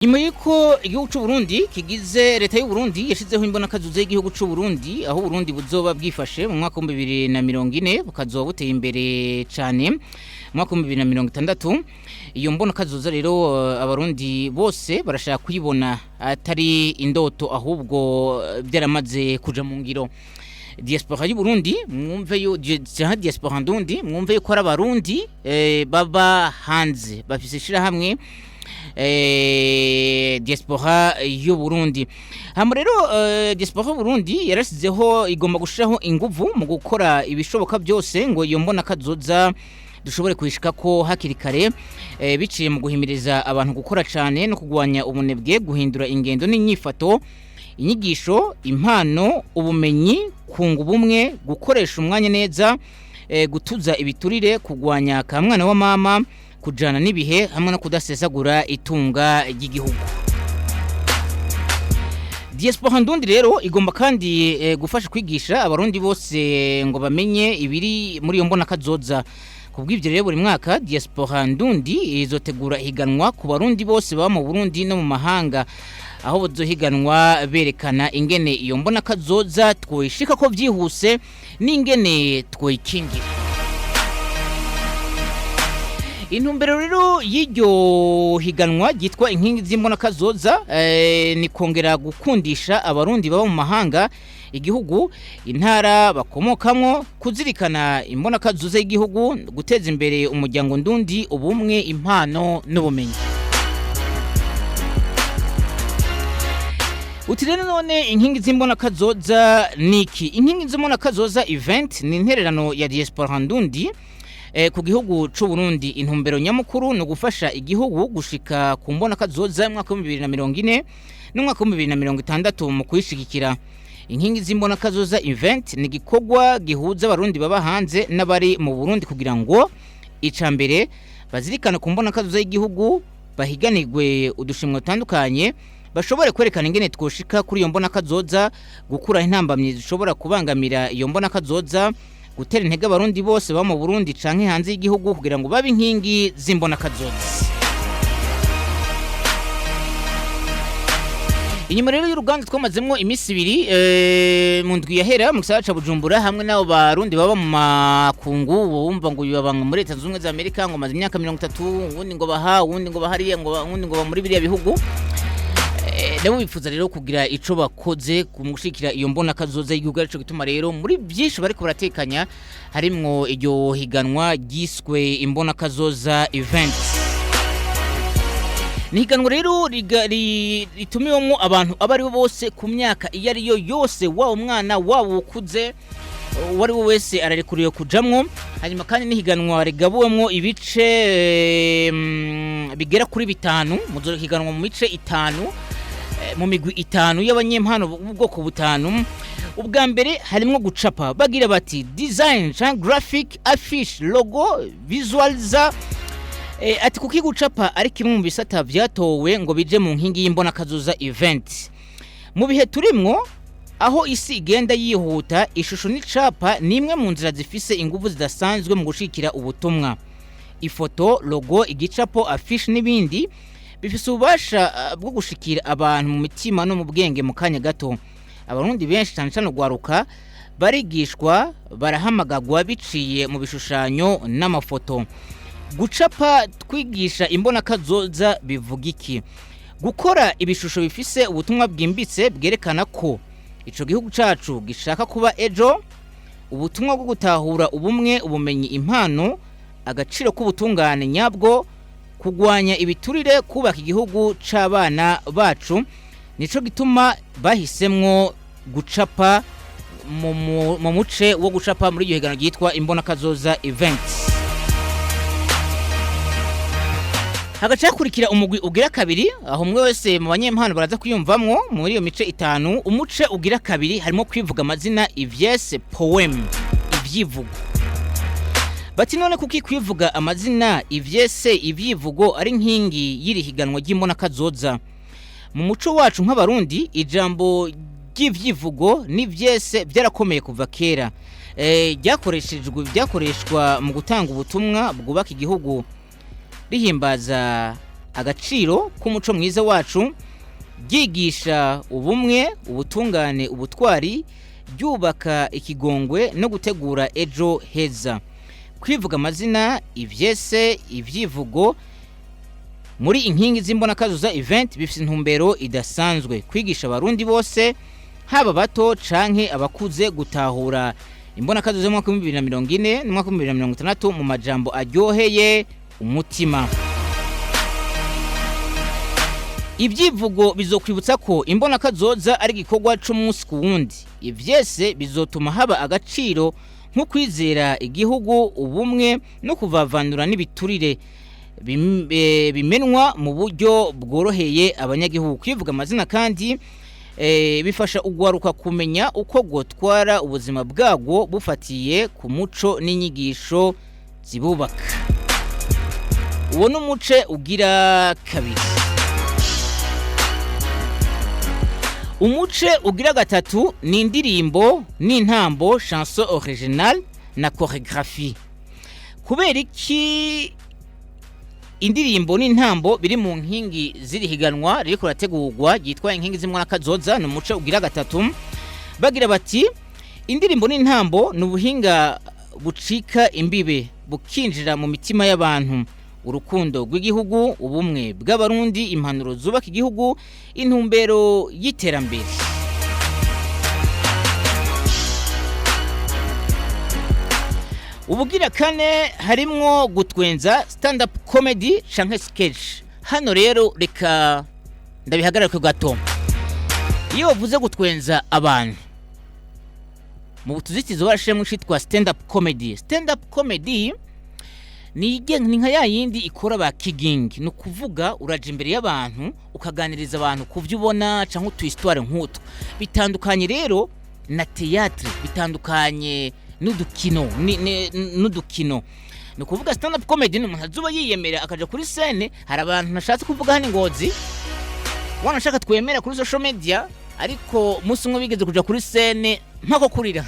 Nyuma yuko igihugu c'u Burundi kigize leta y'u Burundi yashizeho imbonakazoza y'igihugu c'u Burundi aho Burundi buzoba bwifashe mu mwaka wa 2040 bukazoba buteye imbere cane mu mwaka wa 2060 iyo mbonakazoza rero abarundi bose barashaka kuyibona atari indoto ahubwo byaramaze kuja mu ngiro. Diaspora y'u Burundi mwumve yo diaspora ndundi mwumve yuko ari abarundi baba hanze bafise shira hamwe diaspora y'u Burundi. Hama rero diaspora y'u Burundi yarasizeho igomba gushiraho inguvu mu gukora ibishoboka byose ngo iyo mbona kazoza dushobore kwishika ko hakiri kare biciye mu guhimiriza abantu gukora cyane no kugwanya ubunebwe, guhindura ingendo n'inyifato, inyigisho, impano, ubumenyi, kunga ubumwe, gukoresha umwanya neza, gutuza ibiturire, kugwanya kamwana wa mama, kujana n'ibihe hamwe no kudasesagura itunga ry'igihugu. Diaspora ndundi rero igomba kandi gufasha kwigisha abarundi bose ngo bamenye ibiri muri iyo mbona kazoza. Kubw'ivyo rero buri mwaka Diaspora ndundi izotegura higanwa ku barundi bose baba mu Burundi no mu mahanga aho bozohiganwa berekana ingene iyo mbona kazoza twoyishika ko vyihuse n'ingene twoyikingira. Intumbero rero y'iryo higanwa ryitwa inkingi z'imbona kazoza ni kongera gukundisha abarundi baba mu mahanga igihugu, intara bakomokamwo, kuzirikana imbona kazoza y'igihugu, guteza imbere umuryango ndundi, ubumwe, impano n'ubumenyi. Utirene none inkingi z'imbona kazoza niki? Inkingi z'imbona kazoza event ni intererano ya Diaspora ndundi ku gihugu c'u Burundi. Intumbero nyamukuru no gufasha igihugu gushika ku mbona kazoza mu mwaka wa 2040 n'umwaka wa 2060 mu kwishigikira. Inkingi z'imbona kazoza event ni gikorwa gihuza abarundi baba hanze n'abari mu Burundi kugira ngo icambere bazirikana ku mbona kazoza y'igihugu, bahiganirwe udushimwe tandukanye, bashobore kwerekana ingene twoshika kuri iyo mbona kazoza, gukura intambamye zishobora kubangamira iyo mbona kazoza, gutera intege abarundi bose baba mu Burundi canke hanze y'igihugu kugira ngo babe inkingi z'imbona kazoza. Inyuma rero y'uruganda twamazemwo imisi ibiri mu ndwi yahera mu gisagara ca Bujumbura hamwe n'abo barundi baba mu makungu bumva ngo yabanga muri Leta Zunze Ubumwe za Amerika ngo maze imyaka 30 ubundi ngo baha ubundi ngo bahariye ngo ubundi ngo muri biriya bihugu. Nabo bifuza rero kugira ico bakoze kumushikira iyo mbona kazoza y'igihugu, arico gituma rero muri byinshi bariko baratekanya harimwo iryo higanwa giswe imbona kazoza event. Nihiganwa rero ritumiwemwo abantu abari bose ku myaka iyo ari yo yose, wa umwana wabo ukuze wari wese ararekuriye kujamwo. Hanyuma kandi nihiganwa rigabuwemwo ibice bigera kuri 5, muzohiganwa mu mice 5 mu migwi 5 y'abanyempano b'ubwoko butanu. Ubwa mbere harimwo gucapa bagira bati design, graphic, affiche, logo, visualiza. Ati kuki gucapa ari kimwe mu bisata vyatowe ngo bije mu nkingi y'imbona kazoza event. Mu bihe turimwo aho isi igenda yihuta, ishusho n'icapa nimwe mu nzira zifise inguvu zidasanzwe mu gushikira ubutumwa. Ifoto, logo, igicapo, affiche n'ibindi bifise ububasha bwo gushikira abantu mu mitima no mu bwenge mu kanya gato. Abarundi benshi cyane cyane gwaruka barigishwa, barahamagagwa biciye mu bishushanyo n'amafoto. Gucapa twigisha imbona kazoza bivuga iki? Gukora ibishusho bifise ubutumwa bwimbitse bwerekana ko ico gihugu cacu gishaka kuba ejo, ubutumwa bwo gutahura ubumwe, ubumenyi, impano, agaciro k'ubutungane nyabwo, kugwanya ibiturire, kubaka igihugu c'abana bacu. Nico gituma bahisemwo gucapa mu muce wo gucapa muri iyo higanwa ryitwa imbona kazoza event. Hagacakurikira umugwi ugira kabiri aho umwe wese mu banyempano baraza kuyumvamwo muri iyo mice 5. Umuce ugira kabiri harimo kwivuga amazina, ivyese, poem, ivyivugo. Bati none kuki kwivuga amazina, ivyese, ivyivugo ari nkingi yiri higanwa ry'imbona kazoza? Mu muco wacu nk'abarundi ijambo ry'ivyivugo n'ivyese byarakomeye kuva kera. Byakoreshwa mu gutanga ubutumwa bwubaka igihugu, rihimbaza agaciro k'umuco mwiza wacu, ryigisha ubumwe, ubutungane, ubutwari, ryubaka ikigongwe no gutegura ejo heza. Kwivuga amazina, ivyese, ivyivugo muri inkingi z'imbonakazoza event bifite intumbero idasanzwe kwigisha abarundi bose, haba bato canke abakuze, gutahura imbonakazoza mu mwaka 2040 no mwaka 2060 mu majambo aryoheye umutima. Ibyivugo bizokwibutsa ko imbonakazoza ari igikorwa c'umunsi ku wundi. Ivyese bizotuma haba agaciro nko kwizera igihugu, ubumwe no kuvavanura n'ibiturire bimenwa mu buryo bworoheye abanyagihugu. Kwivuga amazina kandi bifasha ugwaruka kumenya uko gotwara ubuzima bwagwo bufatiye ku muco n'inyigisho zibubaka. Uwo n'umuce ugira kabiri. Umuce ugira gatatu ni indirimbo n'intambo, chanson originale na choreographie. Kubera iki indirimbo n'intambo biri mu nkingi ziri higanwa riko rategurwa yitwa inkingi z'Imbonakazoza, no muce ugira gatatu. Bagira bati indirimbo n'intambo n'ubuhinga bucika imbibe bukinjira mu mitima y'abantu, urukundo rw'igihugu, ubumwe bw'abarundi, impanuro zubaka igihugu, intumbero y'iterambere. Ubugira kane harimwo gutwenza, stand up comedy canke sketch. Hano rero reka ndabihagarara ko gato. Iyo bavuze gutwenza abantu mu butuzitizo barashemwe citwa stand up comedy. Stand up comedy ni nka ya yindi ikora ba kigging, no kuvuga uraje imbere y'abantu ukaganiriza abantu kuvyo ubona canke utwistoire nk'utwo. Bitandukanye rero na théâtre, bitandukanye n'udukino. No kuvuga stand up comedy n'umuntu azuba yiyemera akaja kuri scene. Hari abantu nashatse kuvuga hano Ngozi wanashaka twemera kuri social media, ariko musi umwe bigeze kuja kuri scene mpako kurira.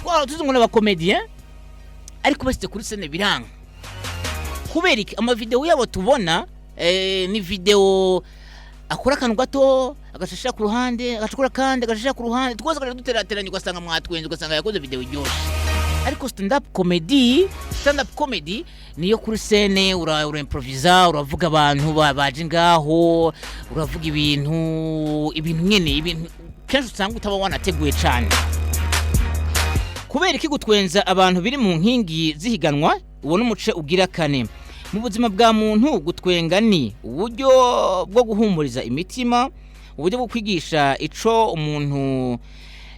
Twara tuzi ngo n'abakomedien ariko basite kuri scene biranga. Kubera iki ama video yabo tubona ni video akora kantu gato agashasha ku ruhande, agacukura kandi agashasha ku ruhande, twose kaje duterateranye ugasanga mwatwenze, ugasanga yakoze video iryoshe. Ariko stand up comedy niyo kuri scene ura improvisa, uravuga abantu baje ngaho, uravuga ibintu nyene, kenshi usanga utaba wanateguye cyane. Kubera iki gutwenza abantu biri mu nkingi zihiganwa, uwo n'umuce ugira kane. Mu buzima bwa muntu gutwenga ni uburyo bwo guhumuriza imitima, uburyo bwo kwigisha ico umuntu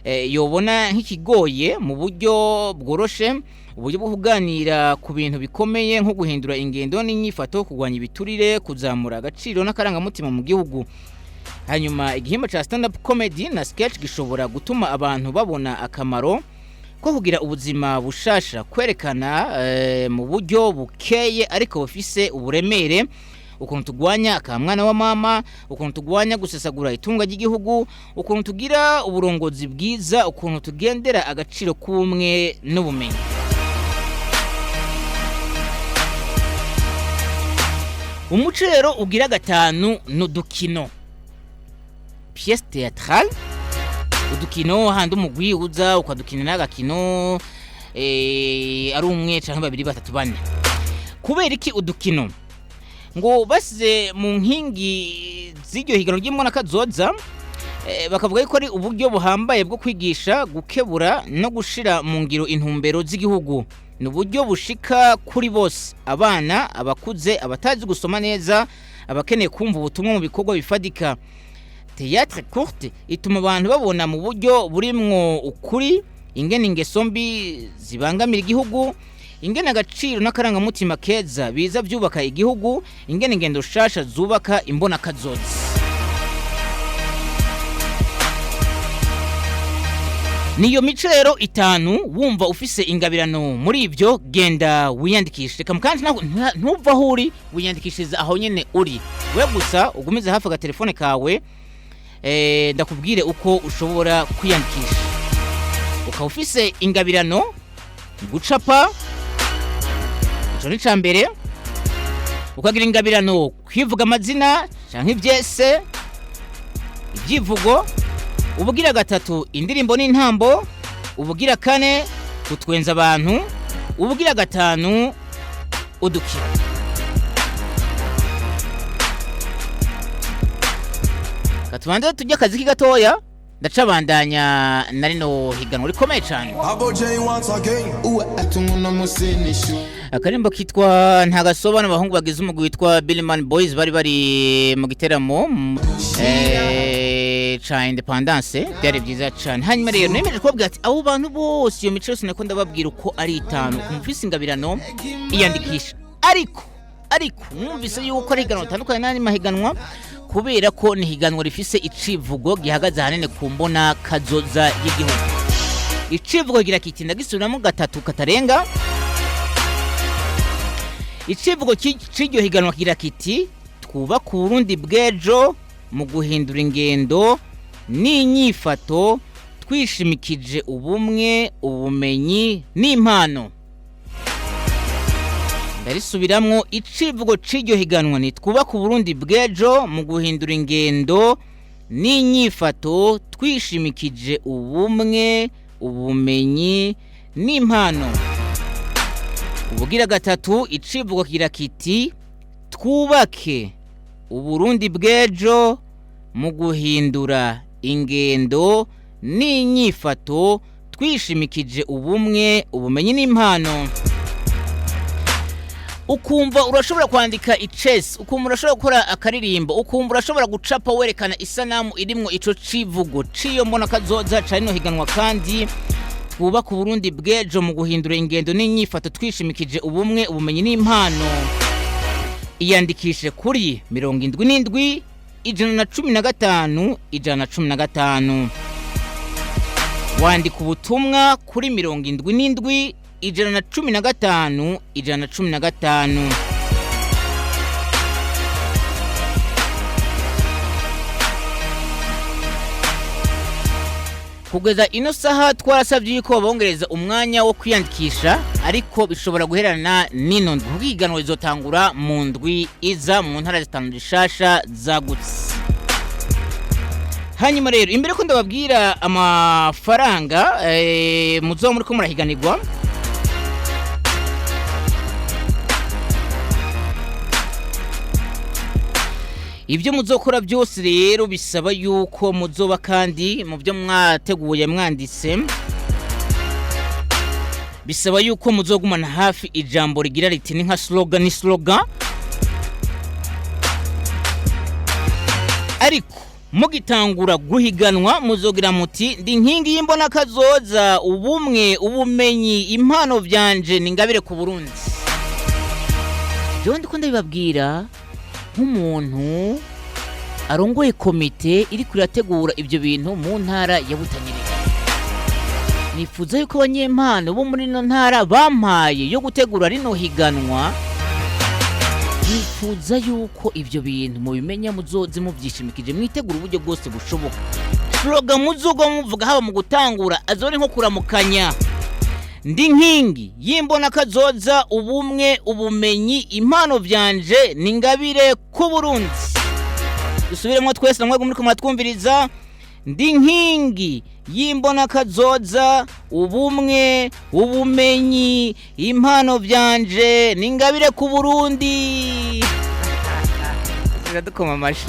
yobona nk'ikigoye mu buryo bworoshe, uburyo bwo kuganira ku bintu bikomeye nko guhindura ingendo n'inyifato, kugwanya ibiturire, kuzamura agaciro n'akarangamutima mu gihugu. Hanyuma igihimba ca stand up comedy na sketch gishobora gutuma abantu babona akamaro ko kugira ubuzima bushasha, kwerekana mu buryo bukeye ariko bufise uburemere, ukuntu tugwanya akamwana wa mama, ukuntu tugwanya gusesagura itunga ry'igihugu, ukuntu tugira uburongozi bwiza, ukuntu tugendera agaciro k'ubumwe n'ubumenyi. Umuce rero ugira gatanu n'udukino, pièce théâtrale. Udukino handi umugwi uza ukadukinira agakino ari umwe canke babiri batatu bane. Kubera iki udukino ngo basize mu nkingi z'iryo higano ry'Imbonakazoza, bakavuga ko ari uburyo buhambaye bwo kwigisha, gukebura no gushira mu ngiro intumbero z'igihugu. Ni uburyo bushika kuri bose, abana, abakuze, abatazi gusoma neza, abakeneye kumva ubutumwa mu bikorwa bifadika. Théâtre courte ituma abantu babona mu buryo burimwo ukuri, ingene ingeso mbi zibangamira igihugu, ingene agaciro n'akarangamutima keza biza byubaka igihugu, ingene ingendo shasha zubaka Imbonakazoza. Niyo mico rero itanu wumva ufise ingabirano muri ivyo, genda wiyandikishe. Reka mukandi ntuva aho uri, wiyandikishiriza aho nyene uri. We gusa ugumize hafi aga telefone kawe, ndakubwire uko ushobora kwiyandikisha. Ukaba ufise ingabirano gucapa, ico ni cambere. ukagira ingabirano kwivuga amazina canke ivyese ibyivugo. Ubugira gatatu indirimbo n'intambo. Ubugira kane gutwenza abantu. Ubugira gatanu udukira. Katubanza tujya akazi kigatoya ndacabandanya na rino higanwa rikomeye cyane. Akarimbo kitwa ntagasoba n'abahungu bagize umugwi witwa Billman Boys bari mu giteramo cha Independence byari byiza cyane. Hanyuma rero nemeje kubabwira ati abo bantu bose iyo mico yose nako ndababwira uko ari itanu kumvise ingabirano iyandikisha. Ariko mwumvise yuko ari higanwa tandukanye n'andi mahiganwa kubera ko ni higanwa rifise icivugo gihagaze hanene ku mbona kazoza y'igihugu. Icivugo gira kiti ndagisubiramo gatatu katarenga. Icivugo c'iryo higanwa gira kiti twubaka Burundi bw'ejo mu guhindura ingendo n'inyifato twishimikije ubumwe ubumenyi n'impano. Darisubiramwo icivugo c'iryo higanwa ni twubaka Burundi bw'ejo mu guhindura ingendo n'inyifato twishimikije ubumwe ubumenyi n'impano. Ubugira gatatu icivugo kira kiti twubake Uburundi bw'ejo mu guhindura ingendo n'inyifato twishimikije ubumwe ubumenyi n'impano. Ukumva urashobora kwandika icese, ukumva urashobora gukora akaririmbo, ukumva urashobora gucapa werekana isanamu irimwo ico civugo ciyo mbona kazoza carino higanwa kandi twubaka Burundi bw'ejo mu guhindura ingendo n'inyifato twishimikije ubumwe ubumenyi n'impano. Iyandikishe kuri 77 115 115. Wandika ubutumwa kuri 77 115 115. Kugeza ino saha twarasabye yuko bongereza umwanya wo kwiyandikisha ariko bishobora guherana nino ndwi higanwa rizotangura mu ndwi iza mu ntara zitanu zishasha zagutse. Hanyuma rero imbere ko ndababwira amafaranga muzo muri ko murahiganirwa ibyo muzokora byose rero bisaba yuko muzoba kandi mu byo mwateguye mwanditse bisaba yuko muzogumana hafi ijambo rigira riti ni nka slogan ariko mugitangura guhiganwa muzogira muti ndi nkingi y'imbona kazoza ubumwe ubumenyi impano byanje ningabire ku Burundi. Byo ndiko ndabibabwira nk'umuntu arongoye komite iri kurategura ibyo bintu mu ntara ya Butanyerera. Nifuza yuko abanyempano bo muri no ntara bampaye yo gutegura rino higanwa, nifuza yuko ibyo bintu mu bimenya muzoze mubyishimikije mwitegura uburyo bwose bushoboka. Slogan muzogo muvuga haba mu gutangura azori nko kuramukanya ndi nkingi yimbona kazoza ubumwe ubumenyi impano byanje ningabire ku Burundi. Dusubiremo twese namwe muri ko twumviriza ndi nkingi yimbona kazoza ubumwe ubumenyi impano byanje ningabire ku Burundi. Dukoma amashi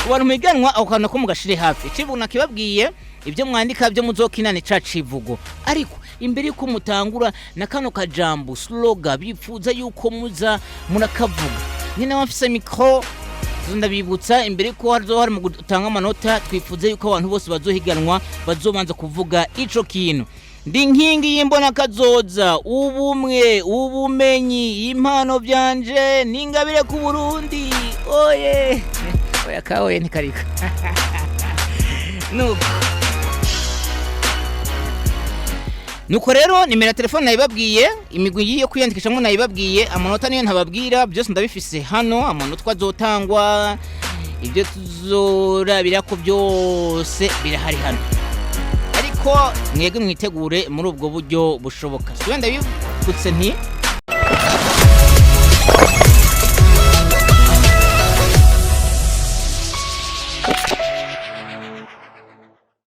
abantu miganwa akana ko mugashire hafi cibuna kibabwiye ibyo mwandika byo muzokinane cacivugo ariko imbere ko mutangura na kano kajambo slogan bifuza yuko muza murakavuga ni na wafise micro ndabibutsa imbere ko hari mu gutanga amanota twifuze yuko abantu bose bazohiganwa bazobanza kuvuga ico kintu ndi nkingi yimbona kazoza ubumwe ubumenyi impano byanje ningabire ku Burundi. Oye oya kawe ntikarika nuko rero nimero telefone nayibabwiye imigwi yo kwiyandikishamwe nayibabwiye amanota niyo ntababwira byose ndabifise hano amanota azotangwa ibyo tuzorabira ko byose birahari hano ariko mwege mwitegure muri ubwo buryo bushoboka. Wenda bibutse nti